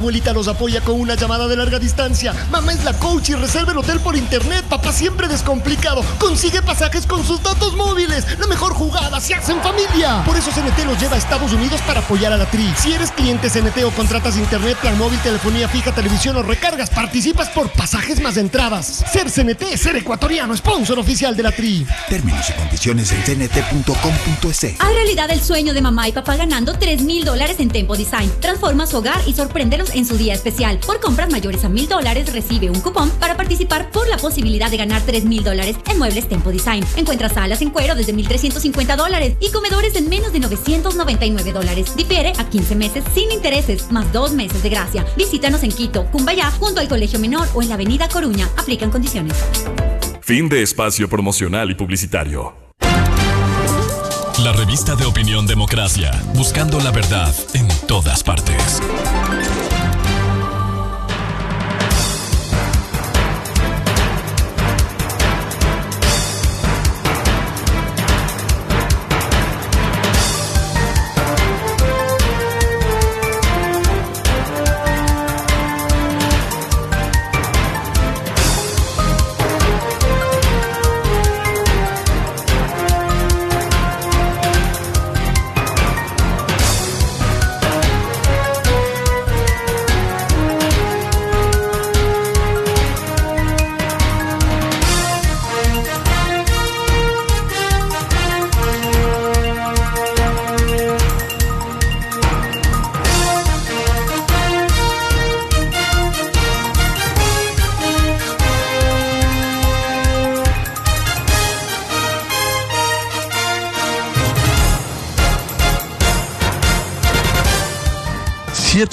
Abuelita los apoya con una llamada de larga distancia. Mamá es la coach y reserva el hotel por internet. Papá siempre descomplicado. Consigue pasajes con sus datos móviles. La mejor jugada se hace en familia. Por eso CNT los lleva a Estados Unidos para apoyar a la Tri. Si eres cliente CNT o contratas internet, plan móvil, telefonía fija, televisión o recargas, participas por pasajes más entradas. Ser CNT, ser ecuatoriano, sponsor oficial de la Tri. Términos y condiciones en cnt.com.es. Haz realidad el sueño de mamá y papá ganando $3,000 en Tempo Design. Transforma su hogar y sorpréndelos en su día especial. Por compras mayores a $1,000 recibe un cupón para participar por la posibilidad de ganar $3,000 en muebles Tempo Design. Encuentra salas en cuero desde $1,350 y comedores en menos de $999. Difiere a 15 meses sin intereses, más 2 meses de gracia. Visítanos en Quito, Cumbayá, junto al Colegio Menor o en la Avenida Coruña. Aplican condiciones. Fin de espacio promocional y publicitario. La revista de opinión Democracia, buscando la verdad en todas partes.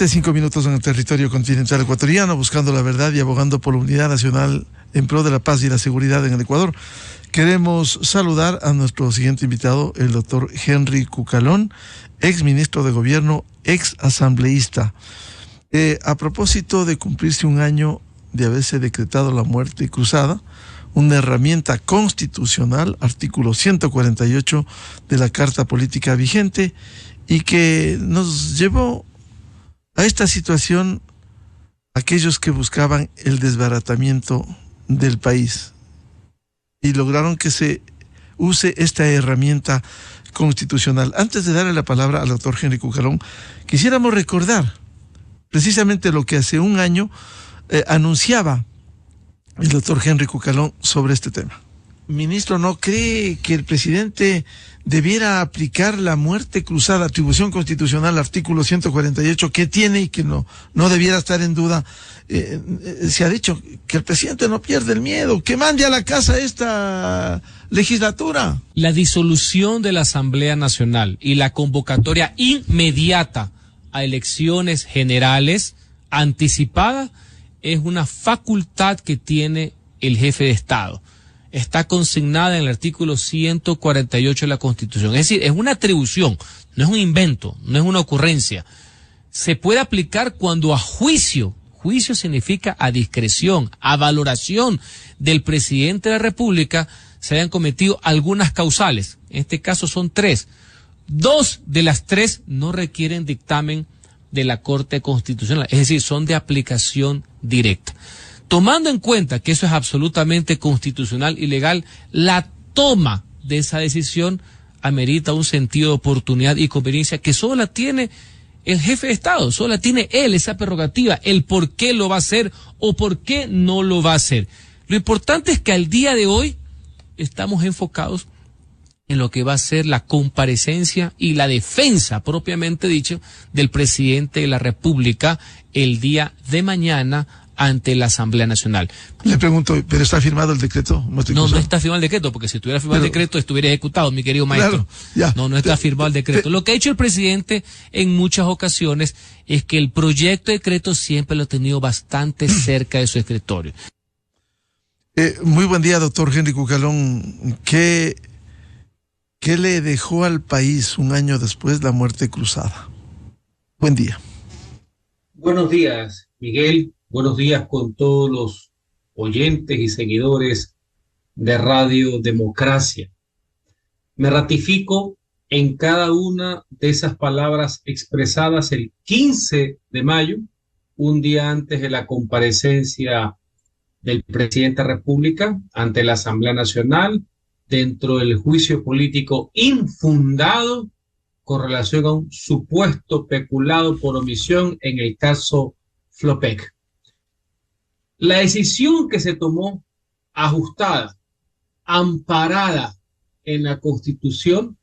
Cinco minutos en el territorio continental ecuatoriano, buscando la verdad y abogando por la unidad nacional en pro de la paz y la seguridad en el Ecuador. Queremos saludar a nuestro siguiente invitado, el doctor Henry Cucalón, ex ministro de Gobierno, ex asambleísta. A propósito de cumplirse un año de haberse decretado la muerte cruzada, una herramienta constitucional, artículo 148 de la Carta Política vigente, y que nos llevó a esta situación aquellos que buscaban el desbaratamiento del país y lograron que se use esta herramienta constitucional. Antes de darle la palabra al doctor Henry Cucalón, quisiéramos recordar precisamente lo que hace un año anunciaba el doctor Henry Cucalón sobre este tema. Ministro, ¿no cree que el presidente debiera aplicar la muerte cruzada, atribución constitucional, artículo 148, que tiene y que no debiera estar en duda? Se ha dicho que el presidente no pierde el miedo, que mande a la casa esta legislatura. La disolución de la Asamblea Nacional y la convocatoria inmediata a elecciones generales anticipadas es una facultad que tiene el jefe de Estado. Está consignada en el artículo 148 de la Constitución. Es decir, es una atribución, no es un invento, no es una ocurrencia. Se puede aplicar cuando a juicio significa a discreción, a valoración del presidente de la República, se hayan cometido algunas causales. En este caso son 3. 2 de las 3 no requieren dictamen de la Corte Constitucional, es decir, son de aplicación directa. Tomando en cuenta que eso es absolutamente constitucional y legal, la toma de esa decisión amerita un sentido de oportunidad y conveniencia que solo la tiene el jefe de Estado, solo la tiene él, esa prerrogativa, el por qué lo va a hacer o por qué no lo va a hacer. Lo importante es que al día de hoy estamos enfocados en lo que va a ser la comparecencia y la defensa, propiamente dicho, del presidente de la República el día de mañana ante la Asamblea Nacional. Le pregunto, ¿pero está firmado el decreto? No está firmado el decreto, porque si estuviera firmado el decreto estuviera ejecutado, mi querido maestro. Claro, ya. No está firmado el decreto. Lo que ha hecho el presidente en muchas ocasiones es que el proyecto de decreto siempre lo ha tenido bastante cerca de su escritorio. Muy buen día, doctor Henry Cucalón. ¿Qué le dejó al país un año después la muerte cruzada? Buen día. Buenos días, Miguel. Buenos días con todos los oyentes y seguidores de Radio Democracia. Me ratifico en cada una de esas palabras expresadas el 15 de mayo un día antes de la comparecencia del presidente de la República ante la Asamblea Nacional dentro del juicio político infundado con relación a un supuesto peculado por omisión en el caso Flopec. La decisión que se tomó, ajustada, amparada en la Constitución,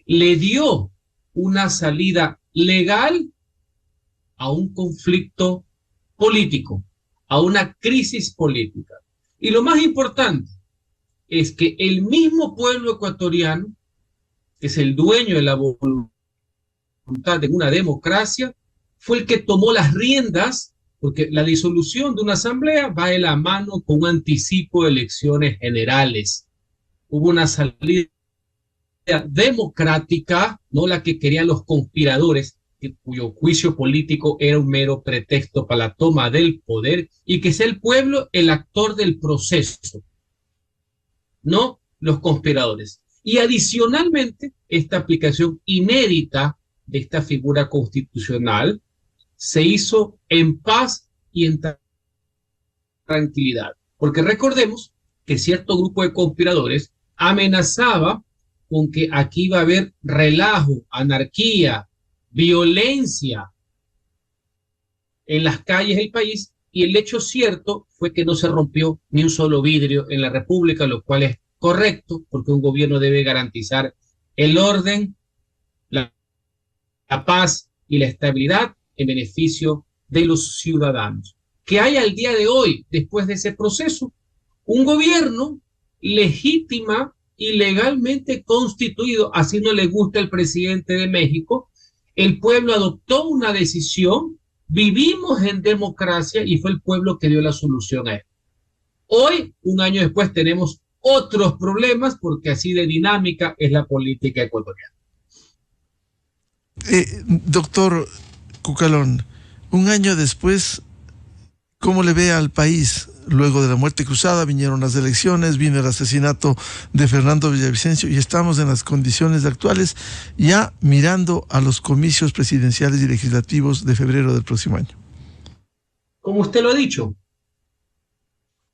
le dio una salida legal a un conflicto político, a una crisis política. Y lo más importante es que el mismo pueblo ecuatoriano, que es el dueño de la voluntad de una democracia, fue el que tomó las riendas, porque la disolución de una asamblea va de la mano con un anticipo de elecciones generales. Hubo una salida democrática, no la que querían los conspiradores, cuyo juicio político era un mero pretexto para la toma del poder, y que sea el pueblo el actor del proceso, no los conspiradores. Y adicionalmente, esta aplicación inédita de esta figura constitucional se hizo en paz y en tranquilidad. Porque recordemos que cierto grupo de conspiradores amenazaba con que aquí iba a haber relajo, anarquía, violencia en las calles del país, y el hecho cierto fue que no se rompió ni un solo vidrio en la República, lo cual es correcto, porque un gobierno debe garantizar el orden, la paz y la estabilidad en beneficio de los ciudadanos. Que hay al día de hoy, después de ese proceso, un gobierno legítima y legalmente constituido, así no le gusta el presidente de México. El pueblo adoptó una decisión, vivimos en democracia y fue el pueblo que dio la solución a él. Hoy, un año después, tenemos otros problemas porque así de dinámica es la política ecuatoriana. Doctor Cucalón, un año después, ¿cómo le ve al país? Luego de la muerte cruzada vinieron las elecciones, vino el asesinato de Fernando Villavicencio y estamos en las condiciones actuales ya mirando a los comicios presidenciales y legislativos de febrero del próximo año. Como usted lo ha dicho,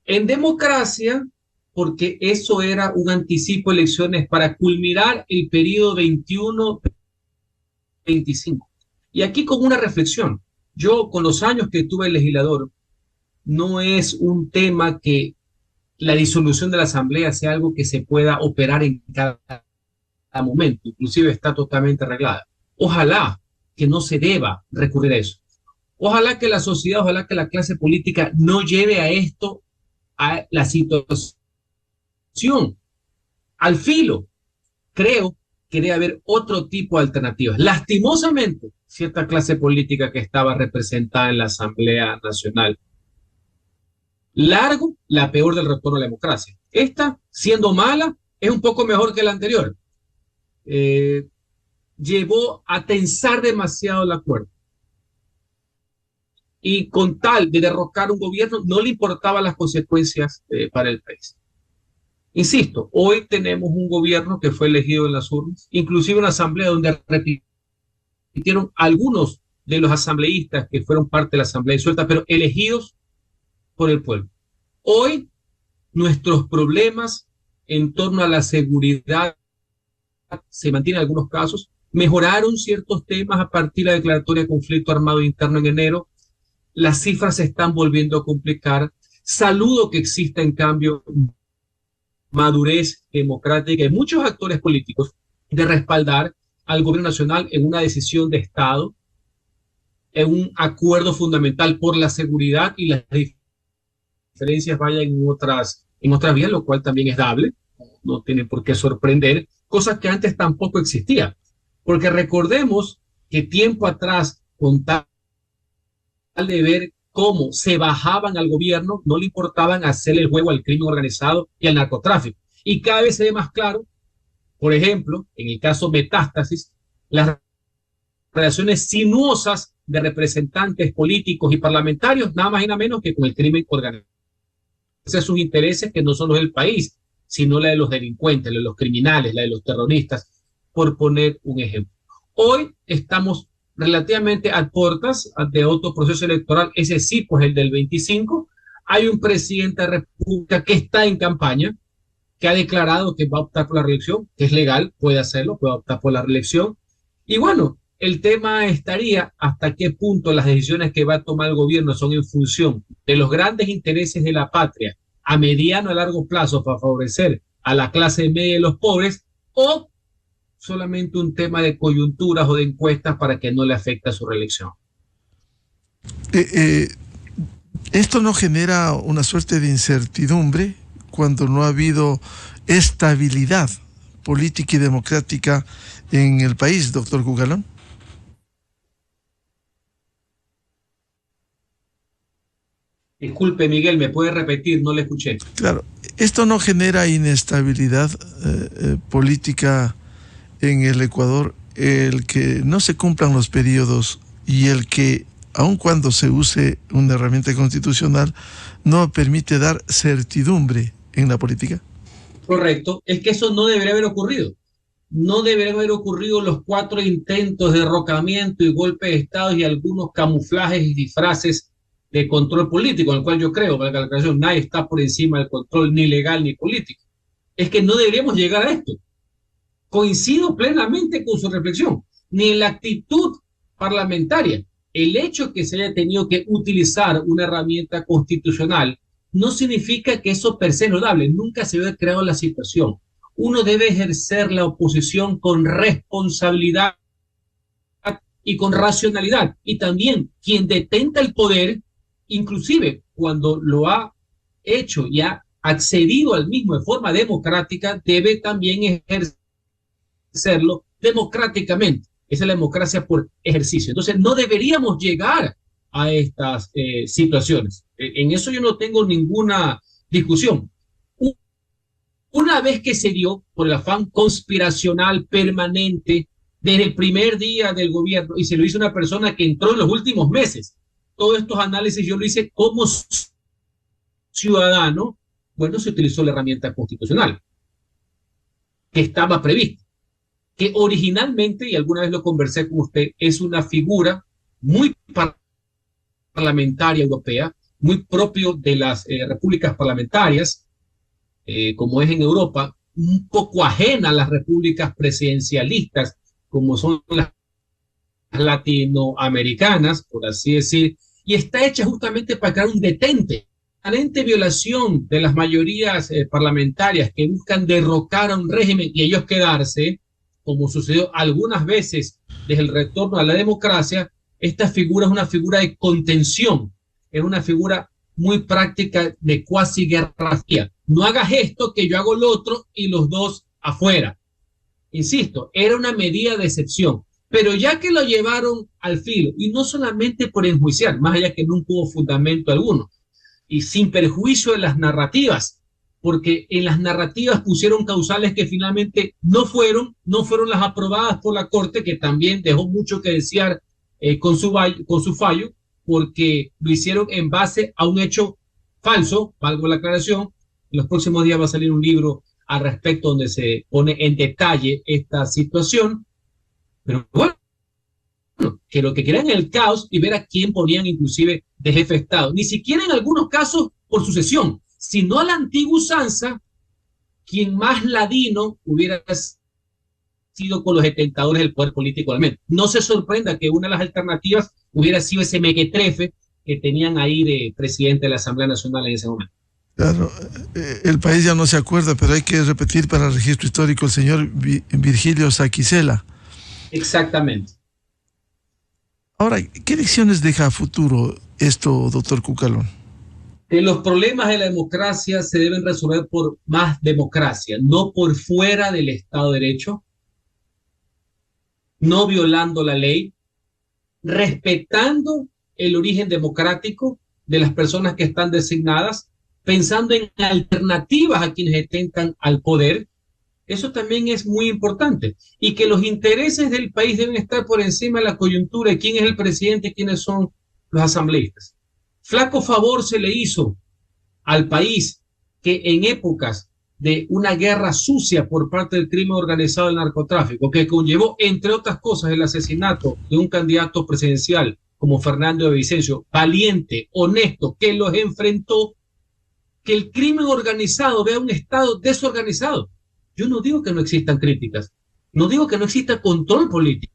en democracia, porque eso era un anticipo de elecciones para culminar el periodo 21-25. Y aquí con una reflexión, yo con los años que tuve el legislador, no es un tema que la disolución de la asamblea sea algo que se pueda operar en cada momento, inclusive está totalmente arreglada. Ojalá que no se deba recurrir a eso. Ojalá que la sociedad, ojalá que la clase política no lleve a esto, a la situación al filo. Creo que debe haber otro tipo de alternativas. Lastimosamente, cierta clase política que estaba representada en la Asamblea Nacional, largo, la peor del retorno a la democracia. Esta, siendo mala, es un poco mejor que la anterior. Llevó a tensar demasiado la cuerda. Y con tal de derrocar un gobierno, no le importaban las consecuencias para el país. Insisto, hoy tenemos un gobierno que fue elegido en las urnas, inclusive una asamblea donde repitieron algunos de los asambleístas que fueron parte de la asamblea disuelta, pero elegidos por el pueblo. Hoy nuestros problemas en torno a la seguridad se mantienen en algunos casos, mejoraron ciertos temas a partir de la declaratoria de conflicto armado interno en enero, las cifras se están volviendo a complicar. Saludo que exista en cambio madurez democrática de muchos actores políticos de respaldar al gobierno nacional en una decisión de Estado, en un acuerdo fundamental por la seguridad, y las diferencias vayan en otras vías, lo cual también es dable, no tiene por qué sorprender, cosas que antes tampoco existían, porque recordemos que tiempo atrás, con tal de ver cómo se bajaban al gobierno, no le importaban hacer el juego al crimen organizado y al narcotráfico, y cada vez se ve más claro, por ejemplo, en el caso Metástasis, las relaciones sinuosas de representantes políticos y parlamentarios, nada más y nada menos que con el crimen organizado. Sus intereses que no son los del país, sino la de los delincuentes, la de los criminales, la de los terroristas, por poner un ejemplo. Hoy estamos relativamente a puertas de otro proceso electoral, ese sí, pues el del 25, hay un presidente de la República que está en campaña, que ha declarado que va a optar por la reelección, que es legal, puede hacerlo, puede optar por la reelección. Y bueno, el tema estaría hasta qué punto las decisiones que va a tomar el gobierno son en función de los grandes intereses de la patria a mediano y largo plazo para favorecer a la clase media y los pobres, o solamente un tema de coyunturas o de encuestas para que no le afecte a su reelección. ¿Esto no genera una suerte de incertidumbre cuando no ha habido estabilidad política y democrática en el país, doctor Cucalón? Disculpe, Miguel, ¿me puede repetir? No le escuché. Claro, ¿esto no genera inestabilidad política en el Ecuador, el que no se cumplan los periodos y el que, aun cuando se use una herramienta constitucional, no permite dar certidumbre en la política? Correcto, es que eso no debería haber ocurrido. No deberían haber ocurrido los 4 intentos de derrocamiento y golpe de Estado y algunos camuflajes y disfraces de control político, en el cual yo creo, para la aclaración, nadie está por encima del control ni legal ni político. Es que no deberíamos llegar a esto. Coincido plenamente con su reflexión, ni en la actitud parlamentaria. El hecho que se haya tenido que utilizar una herramienta constitucional no significa que eso per se es notable. Nunca se había creado la situación. Uno debe ejercer la oposición con responsabilidad y con racionalidad. Y también quien detenta el poder, inclusive cuando lo ha hecho y ha accedido al mismo de forma democrática, debe también ejercerlo democráticamente. Esa es la democracia por ejercicio. Entonces no deberíamos llegar a estas situaciones. En eso yo no tengo ninguna discusión. Una vez que se dio por el afán conspiracional permanente desde el primer día del gobierno, y se lo hizo una persona que entró en los últimos meses, todos estos análisis yo lo hice como ciudadano, bueno, se utilizó la herramienta constitucional que estaba prevista, que originalmente, y alguna vez lo conversé con usted, es una figura muy parlamentaria europea, muy propio de las repúblicas parlamentarias, como es en Europa, un poco ajena a las repúblicas presidencialistas, como son las latinoamericanas, por así decir, y está hecha justamente para crear un detente, permanente violación de las mayorías parlamentarias que buscan derrocar a un régimen y ellos quedarse, como sucedió algunas veces desde el retorno a la democracia. Esta figura es una figura de contención, es una figura muy práctica de cuasi guerra fría. No hagas esto que yo hago lo otro y los dos afuera. Insisto, era una medida de excepción, pero ya que lo llevaron al filo, y no solamente por enjuiciar, más allá que nunca hubo fundamento alguno, y sin perjuicio de las narrativas, porque en las narrativas pusieron causales que finalmente no fueron las aprobadas por la Corte, que también dejó mucho que desear con su fallo, porque lo hicieron en base a un hecho falso, valgo la aclaración. En los próximos días va a salir un libro al respecto donde se pone en detalle esta situación, pero bueno, que lo que querían el caos y ver a quién ponían inclusive de jefe de Estado, ni siquiera en algunos casos por sucesión, sino a la antigua usanza, quien más ladino hubiera sido con los detentadores del poder político al menos. No se sorprenda que una de las alternativas hubiera sido ese mequetrefe que tenían ahí de presidente de la Asamblea Nacional en ese momento. Claro, el país ya no se acuerda, pero hay que repetir para el registro histórico el señor Virgilio Saquicela. Exactamente. Ahora, ¿qué lecciones deja a futuro esto, doctor Cucalón? Que los problemas de la democracia se deben resolver por más democracia, no por fuera del Estado de Derecho, no violando la ley, respetando el origen democrático de las personas que están designadas, pensando en alternativas a quienes detentan al poder. Eso también es muy importante. Y que los intereses del país deben estar por encima de la coyuntura de quién es el presidente y quiénes son los asambleístas. Flaco favor se le hizo al país que en épocas de una guerra sucia por parte del crimen organizado del narcotráfico, que conllevó, entre otras cosas, el asesinato de un candidato presidencial como Fernando de Vicencio, valiente, honesto, que los enfrentó, que el crimen organizado vea un Estado desorganizado. Yo no digo que no existan críticas, no digo que no exista control político,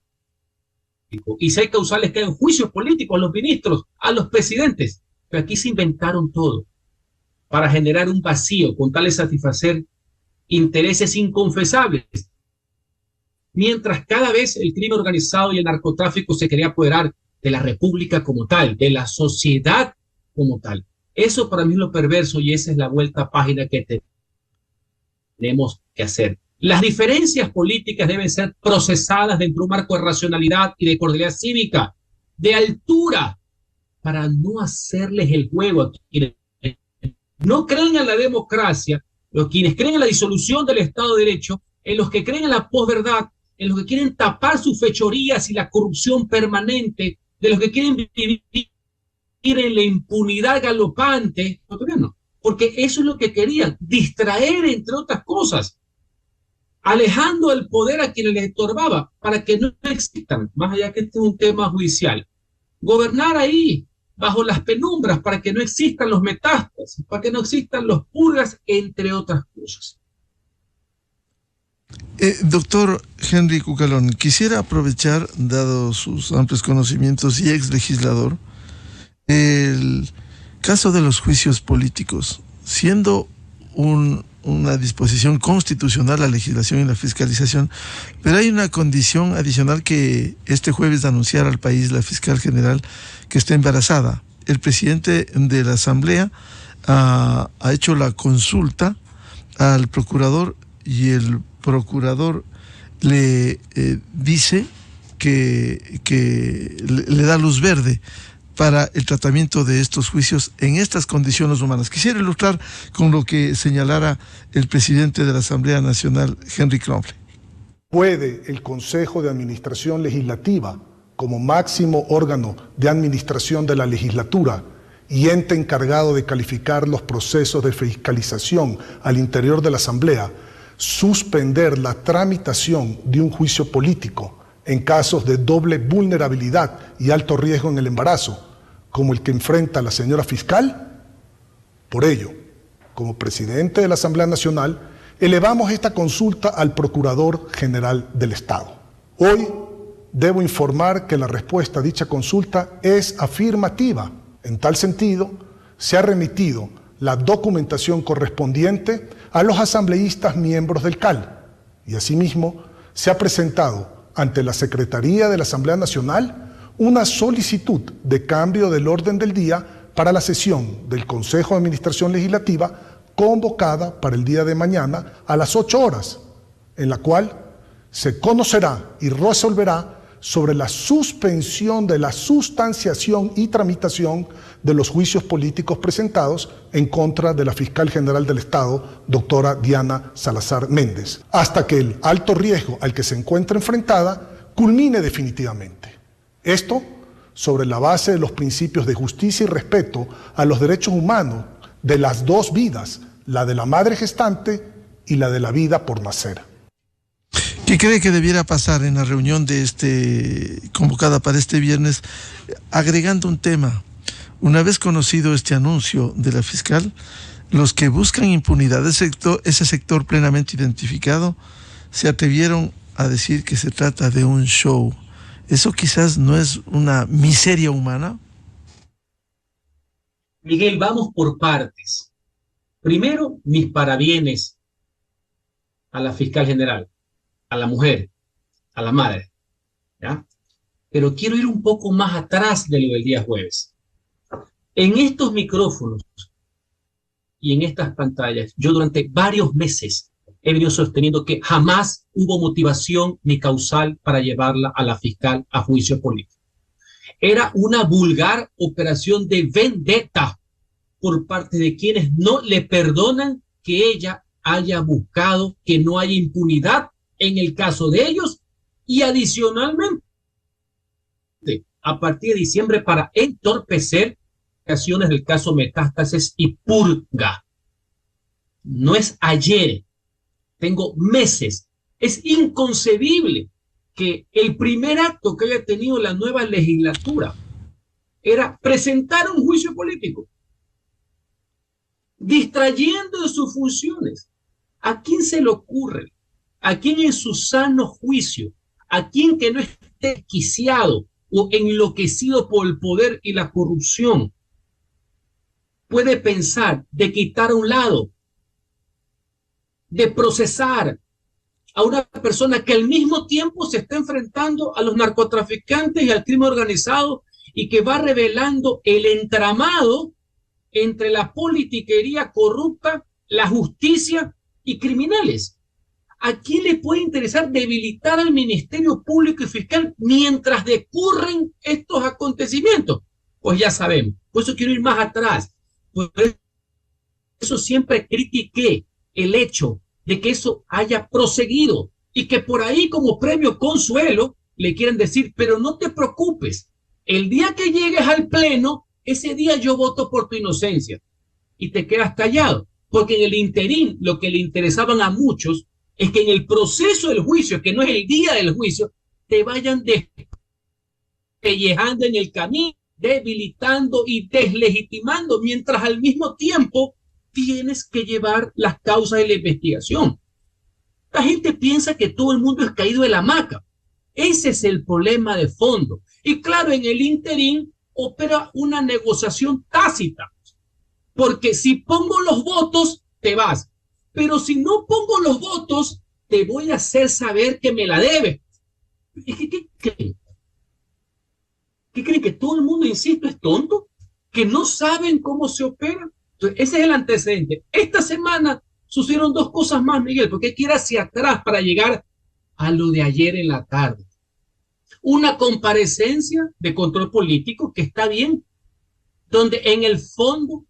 y si hay causales que hay juicios políticos a los ministros, a los presidentes, pero aquí se inventaron todo para generar un vacío con tal de satisfacer intereses inconfesables, mientras cada vez el crimen organizado y el narcotráfico se quería apoderar de la república como tal, de la sociedad como tal. Eso para mí es lo perverso y esa es la vuelta a página que tenemos que hacer. Las diferencias políticas deben ser procesadas dentro de un marco de racionalidad y de cordialidad cívica, de altura, para no hacerles el juego a quienes no creen en la democracia, los quienes creen en la disolución del Estado de Derecho, en los que creen en la posverdad, en los que quieren tapar sus fechorías y la corrupción permanente, de los que quieren vivir en la impunidad galopante, no, porque eso es lo que querían, distraer entre otras cosas, alejando el poder a quienes les estorbaba para que no existan, más allá que este es un tema judicial, gobernar ahí bajo las penumbras para que no existan los metástasis, para que no existan los purgas, entre otras cosas. Doctor Henry Cucalón, quisiera aprovechar, dado sus amplios conocimientos y ex legislador, el caso de los juicios políticos, siendo una disposición constitucional la legislación y la fiscalización, pero hay una condición adicional que este jueves anunciará al país la fiscal general que está embarazada. El presidente de la Asamblea ha hecho la consulta al procurador y el procurador le dice que le da luz verde para el tratamiento de estos juicios en estas condiciones humanas. Quisiera ilustrar con lo que señalara el presidente de la Asamblea Nacional, Henry Crumley. ¿Puede el Consejo de Administración Legislativa, como máximo órgano de administración de la legislatura y ente encargado de calificar los procesos de fiscalización al interior de la Asamblea, suspender la tramitación de un juicio político en casos de doble vulnerabilidad y alto riesgo en el embarazo, como el que enfrenta la señora fiscal? Por ello, como presidente de la Asamblea Nacional, elevamos esta consulta al Procurador General del Estado. Hoy debo informar que la respuesta a dicha consulta es afirmativa. En tal sentido, se ha remitido la documentación correspondiente a los asambleístas miembros del CAL y asimismo se ha presentado ante la Secretaría de la Asamblea Nacional una solicitud de cambio del orden del día para la sesión del Consejo de Administración Legislativa convocada para el día de mañana a las 8 horas, en la cual se conocerá y resolverá sobre la suspensión de la sustanciación y tramitación de los juicios políticos presentados en contra de la Fiscal General del Estado, doctora Diana Salazar Méndez, hasta que el alto riesgo al que se encuentra enfrentada culmine definitivamente. Esto sobre la base de los principios de justicia y respeto a los derechos humanos de las dos vidas, la de la madre gestante y la de la vida por nacer. ¿Qué cree que debiera pasar en la reunión convocada para este viernes, agregando un tema? Una vez conocido este anuncio de la fiscal, los que buscan impunidad, ese sector plenamente identificado, se atrevieron a decir que se trata de un show. ¿Eso quizás no es una miseria humana? Miguel, vamos por partes. Primero, mis parabienes a la fiscal general, a la mujer, a la madre, ¿ya? Pero quiero ir un poco más atrás de lo del día jueves. En estos micrófonos y en estas pantallas, yo durante varios meses he venido sosteniendo que jamás hubo motivación ni causal para llevarla a la fiscal a juicio político. Era una vulgar operación de vendetta por parte de quienes no le perdonan que ella haya buscado que no haya impunidad en el caso de ellos y adicionalmente a partir de diciembre para entorpecer acciones del caso Metástasis y Purga. no es ayer, tengo meses. Es inconcebible que el primer acto que haya tenido la nueva legislatura era presentar un juicio político, distrayendo de sus funciones. ¿A quién se le ocurre? ¿A quién en su sano juicio? ¿A quién que no esté desquiciado o enloquecido por el poder y la corrupción puede pensar de quitar a un lado, de procesar a una persona que al mismo tiempo se está enfrentando a los narcotraficantes y al crimen organizado y que va revelando el entramado entre la politiquería corrupta, la justicia y criminales? ¿A quién le puede interesar debilitar al Ministerio Público y Fiscal mientras decurren estos acontecimientos? Pues ya sabemos. Por eso quiero ir más atrás. Por eso siempre critiqué el hecho de que eso haya proseguido y que por ahí como premio consuelo le quieren decir, pero no te preocupes, el día que llegues al pleno, ese día yo voto por tu inocencia, y te quedas callado, porque en el interín lo que le interesaban a muchos es que en el proceso del juicio, que no es el día del juicio, te vayan despellejando en el camino, debilitando y deslegitimando, mientras al mismo tiempo tienes que llevar las causas de la investigación. La gente piensa que todo el mundo es caído de la hamaca. Ese es el problema de fondo. Y claro, en el interín opera una negociación tácita, porque si pongo los votos, te vas. Pero si no pongo los votos, te voy a hacer saber que me la debes. ¿Qué creen? ¿Qué creen? ¿Que todo el mundo, insisto, es tonto? ¿Que no saben cómo se opera? Entonces, ese es el antecedente. Esta semana sucedieron dos cosas más, Miguel, porque hay que ir hacia atrás para llegar a lo de ayer en la tarde. Una comparecencia de control político que está bien, donde en el fondo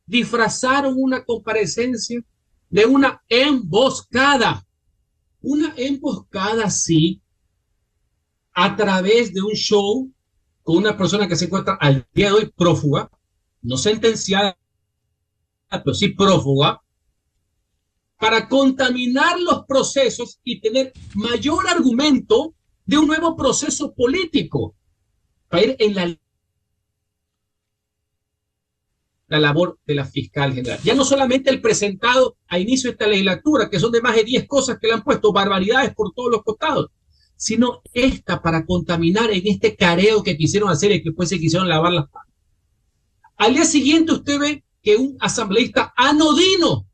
disfrazaron una comparecencia de una emboscada. Una emboscada, sí, a través de un show con una persona que se encuentra al día de hoy prófuga, no sentenciada, pero sí prófuga, para contaminar los procesos y tener mayor argumento de un nuevo proceso político, para ir en la labor de la fiscal general. Ya no solamente el presentado a inicio de esta legislatura, que son de más de 10 cosas que le han puesto, barbaridades por todos los costados, sino esta para contaminar en este careo que quisieron hacer y que después se quisieron lavar las manos. Al día siguiente usted ve que un asambleísta anodino,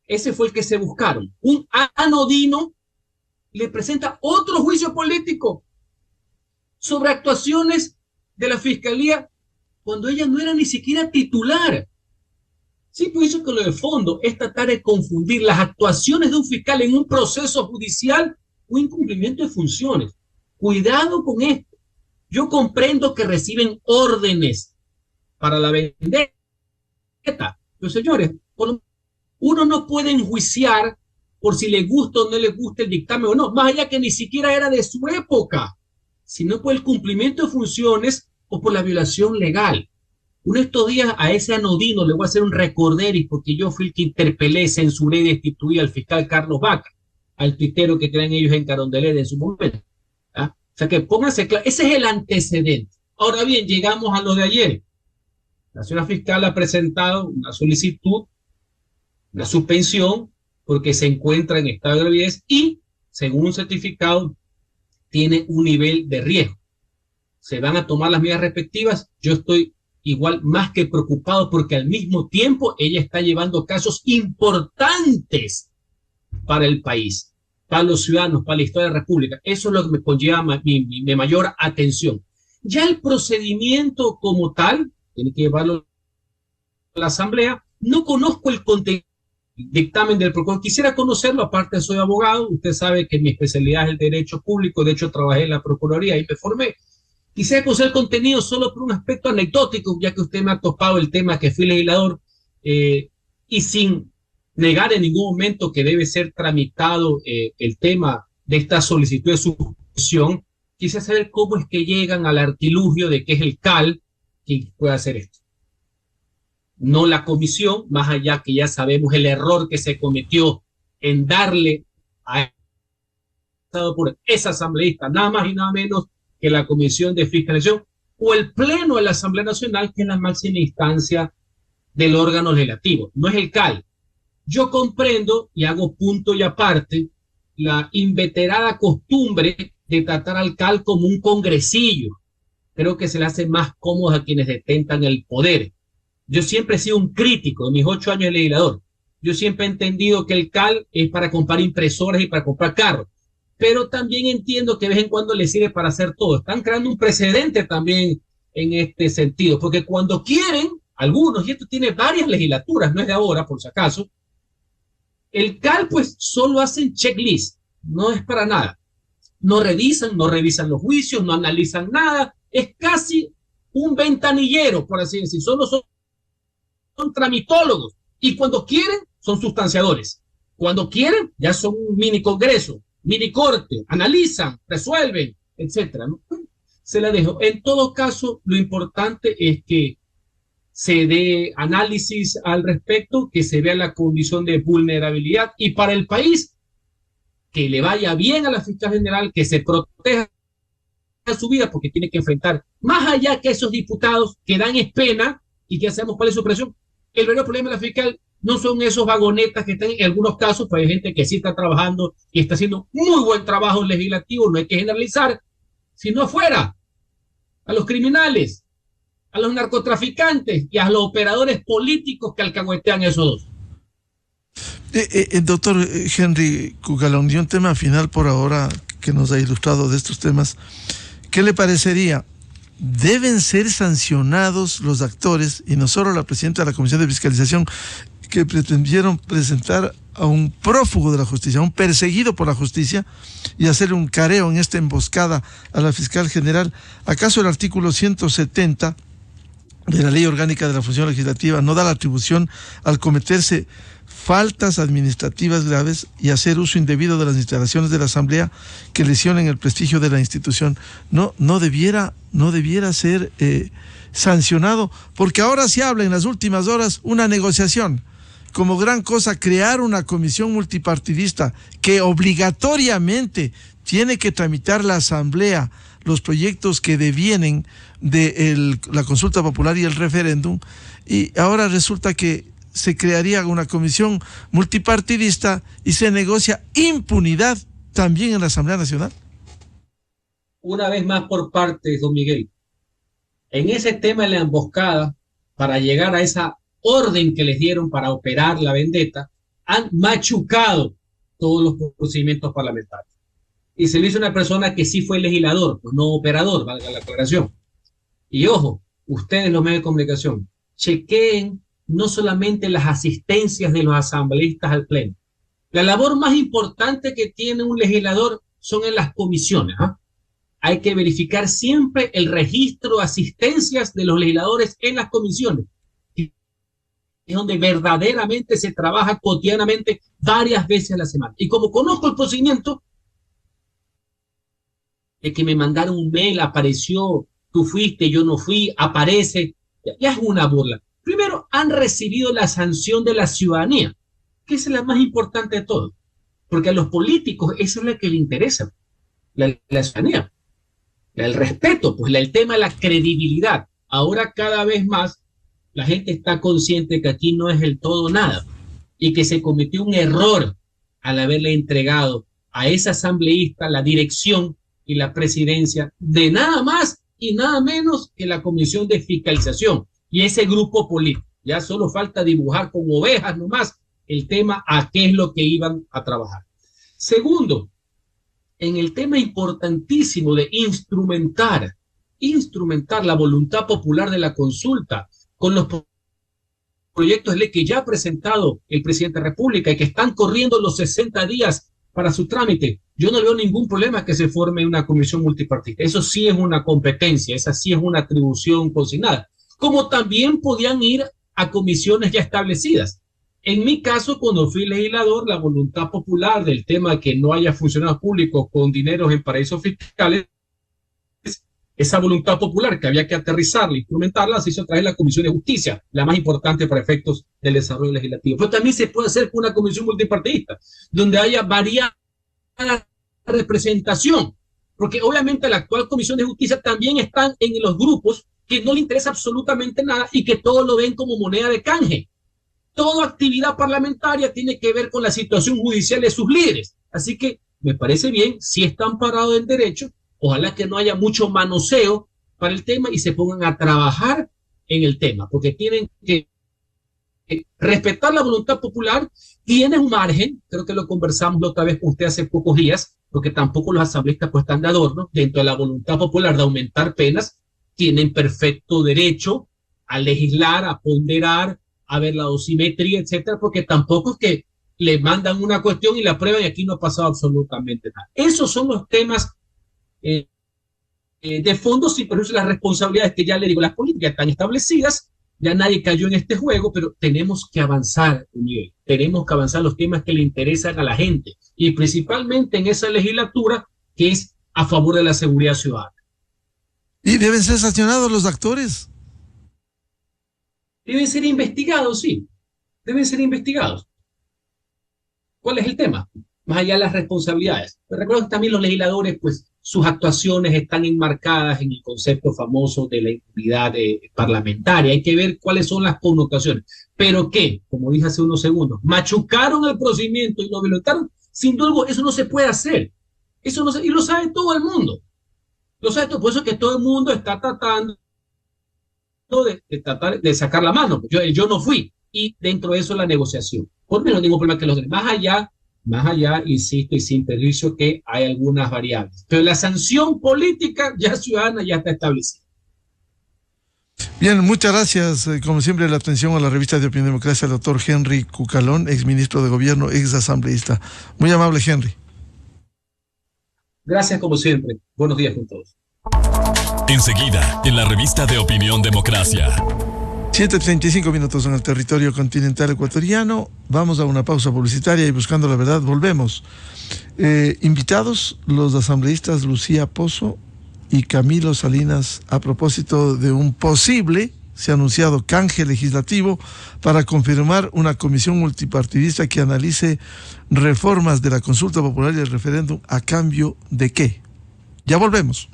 ese fue el que se buscaron, un anodino le presenta otro juicio político sobre actuaciones de la fiscalía cuando ella no era ni siquiera titular. Sí, por eso que lo de fondo es tratar de confundir las actuaciones de un fiscal en un proceso judicial o incumplimiento de funciones. Cuidado con esto. Yo comprendo que reciben órdenes para la vendetta, pero señores, uno no puede enjuiciar por si le gusta o no le gusta el dictamen o no, más allá que ni siquiera era de su época, sino por el cumplimiento de funciones o por la violación legal. Uno de estos días a ese anodino le voy a hacer un recorderis porque yo fui el que interpelé, censuré y destituí al fiscal Carlos Vaca, al tuitero que traen ellos en Carondelet en su momento. ¿Ah? O sea que pónganse claro, ese es el antecedente. Ahora bien, llegamos a lo de ayer. La señora fiscal ha presentado una solicitud, una suspensión, porque se encuentra en estado de gravidez y, según un certificado, tiene un nivel de riesgo. Se van a tomar las medidas respectivas. Yo estoy igual más que preocupado porque al mismo tiempo ella está llevando casos importantes para el país, para los ciudadanos, para la historia de la República. Eso es lo que me conlleva mi mayor atención. Ya el procedimiento como tal, tiene que llevarlo a la Asamblea. No conozco el contenido dictamen del procurador. Quisiera conocerlo, aparte soy abogado. Usted sabe que mi especialidad es el derecho público. De hecho, trabajé en la Procuraduría y me formé. Quisiera conocer el contenido solo por un aspecto anecdótico, ya que usted me ha topado el tema que fui legislador, y sin negar en ningún momento que debe ser tramitado el tema de esta solicitud de suspensión. Quisiera saber cómo es que llegan al artilugio de que es el CAL quien puede hacer esto. no la comisión, más allá que ya sabemos el error que se cometió en darle a por esa asambleísta, nada más y nada menos que la Comisión de Fiscalización o el Pleno de la Asamblea Nacional, que es la máxima instancia del órgano legislativo, no es el CAL. Yo comprendo y hago punto y aparte la inveterada costumbre de tratar al CAL como un congresillo. Creo que se le hace más cómodo a quienes detentan el poder. Yo siempre he sido un crítico de mis 8 años de legislador. Yo siempre he entendido que el CAL es para comprar impresoras y para comprar carros, pero también entiendo que de vez en cuando le sirve para hacer todo. Están creando un precedente también en este sentido, porque cuando quieren, algunos, y esto tiene varias legislaturas, no es de ahora, por si acaso, el CAL pues solo hacen checklist, no es para nada. No revisan los juicios, no analizan nada, es casi un ventanillero, por así decir, solo son tramitólogos, y cuando quieren son sustanciadores. Cuando quieren ya son un mini congreso, mini corte, analizan, resuelven, etcétera, ¿no? Se la dejo. En todo caso, lo importante es que se dé análisis al respecto, que se vea la condición de vulnerabilidad y para el país, que le vaya bien a la fiscal general, que se proteja su vida porque tiene que enfrentar, más allá que esos diputados que dan es pena y que hacemos cuál es su presión. El verdadero problema de la fiscal no son esos vagonetas que están en algunos casos, pues hay gente que sí está trabajando y está haciendo muy buen trabajo legislativo, no hay que generalizar, sino afuera, a los criminales, a los narcotraficantes y a los operadores políticos que alcahuetean esos dos. Doctor Henry Cucalón, y un tema final por ahora que nos ha ilustrado de estos temas, ¿qué le parecería? ¿Deben ser sancionados los actores y no solo la presidenta de la Comisión de Fiscalización que pretendieron presentar a un prófugo de la justicia, a un perseguido por la justicia y hacerle un careo en esta emboscada a la fiscal general? ¿Acaso el artículo 170 de la Ley Orgánica de la Función Legislativa no da la atribución al cometerse faltas administrativas graves y hacer uso indebido de las instalaciones de la Asamblea que lesionen el prestigio de la institución? No debiera ser sancionado, porque ahora se habla en las últimas horas una negociación como gran cosa, crear una comisión multipartidista que obligatoriamente tiene que tramitar la Asamblea los proyectos que devienen de la consulta popular y el referéndum, y ahora resulta que se crearía una comisión multipartidista y se negocia impunidad también en la Asamblea Nacional. Una vez más por parte de don Miguel, en ese tema de la emboscada, para llegar a esa orden que les dieron para operar la vendetta, han machucado todos los procedimientos parlamentarios. Y se lo hizo una persona que sí fue legislador, pues no operador, valga la aclaración. Y ojo, ustedes los medios de comunicación, chequeen no solamente las asistencias de los asambleístas al pleno. La labor más importante que tiene un legislador son en las comisiones, ¿eh? Hay que verificar siempre el registro de asistencias de los legisladores en las comisiones. Es donde verdaderamente se trabaja cotidianamente varias veces a la semana. Y como conozco el procedimiento, de que me mandaron un mail, apareció, tú fuiste, yo no fui, aparece, ya es una burla. Primero, han recibido la sanción de la ciudadanía, que es la más importante de todo, porque a los políticos eso es lo que les interesa, la ciudadanía, el respeto, pues el tema de la credibilidad. Ahora cada vez más la gente está consciente de que aquí no es el todo nada y que se cometió un error al haberle entregado a esa asambleísta la dirección y la presidencia de nada más y nada menos que la Comisión de Fiscalización y ese grupo político. Ya solo falta dibujar con ovejas nomás el tema a qué es lo que iban a trabajar. Segundo, en el tema importantísimo de instrumentar la voluntad popular de la consulta con los proyectos de ley que ya ha presentado el presidente de la República y que están corriendo los 60 días para su trámite, yo no veo ningún problema que se forme una comisión multipartidista. Eso sí es una competencia, esa sí es una atribución consignada. Como también podían ir a comisiones ya establecidas. En mi caso, cuando fui legislador, la voluntad popular del tema de que no haya funcionarios públicos con dineros en paraísos fiscales esa voluntad popular que había que aterrizarla, instrumentarla, se hizo a través de la Comisión de Justicia, la más importante para efectos del desarrollo legislativo. Pero también se puede hacer con una comisión multipartidista, donde haya variada representación, porque obviamente la actual Comisión de Justicia también están en los grupos que no le interesa absolutamente nada y que todo lo ven como moneda de canje. Toda actividad parlamentaria tiene que ver con la situación judicial de sus líderes. Así que me parece bien, si están parados en derecho, ojalá que no haya mucho manoseo para el tema y se pongan a trabajar en el tema, porque tienen que respetar la voluntad popular. Tienen un margen, creo que lo conversamos la otra vez con usted hace pocos días, porque tampoco los asambleístas pues están de adorno, dentro de la voluntad popular de aumentar penas, tienen perfecto derecho a legislar, a ponderar, a ver la dosimetría, etcétera, porque tampoco es que le mandan una cuestión y la aprueban y aquí no ha pasado absolutamente nada. Esos son los temas de fondo, sin perjuicio de las responsabilidades que ya le digo, las políticas están establecidas, ya nadie cayó en este juego, pero tenemos que avanzar, Miguel. Tenemos que avanzar los temas que le interesan a la gente y principalmente en esa legislatura que es a favor de la seguridad ciudadana. ¿Y deben ser sancionados los actores? Deben ser investigados, sí. Deben ser investigados. ¿Cuál es el tema? Más allá de las responsabilidades. Pero recuerdo que también los legisladores, pues, sus actuaciones están enmarcadas en el concepto famoso de la impunidad parlamentaria. Hay que ver cuáles son las connotaciones. Pero que, como dije hace unos segundos, machucaron el procedimiento y lo violentaron, sin duda, eso no se puede hacer. Eso no se, y lo sabe todo el mundo. Lo sabe todo. Por eso es que todo el mundo está tratando de sacar la mano. Yo no fui. Y dentro de eso la negociación. Por menos ningún problema que los demás. Más allá, insisto, y sin perjuicio que hay algunas variables. Pero la sanción política ya ciudadana ya está establecida. Bien, muchas gracias. Como siempre, la atención a la revista de Opinión y Democracia, el doctor Henry Cucalón, exministro de Gobierno, exasambleísta. Muy amable, Henry. Gracias, como siempre. Buenos días con todos. Enseguida, en la revista de Opinión Democracia. 7:35 minutos en el territorio continental ecuatoriano. Vamos a una pausa publicitaria y buscando la verdad volvemos. Invitados los asambleístas Lucía Pozo y Camilo Salinas a propósito de un posible, se ha anunciado, canje legislativo para confirmar una comisión multipartidista que analice reformas de la consulta popular y el referéndum. ¿A cambio de qué? Ya volvemos.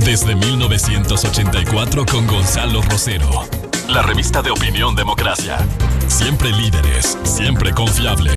Desde 1984 con Gonzalo Rosero. La revista de Opinión Democracia. Siempre líderes, siempre confiable.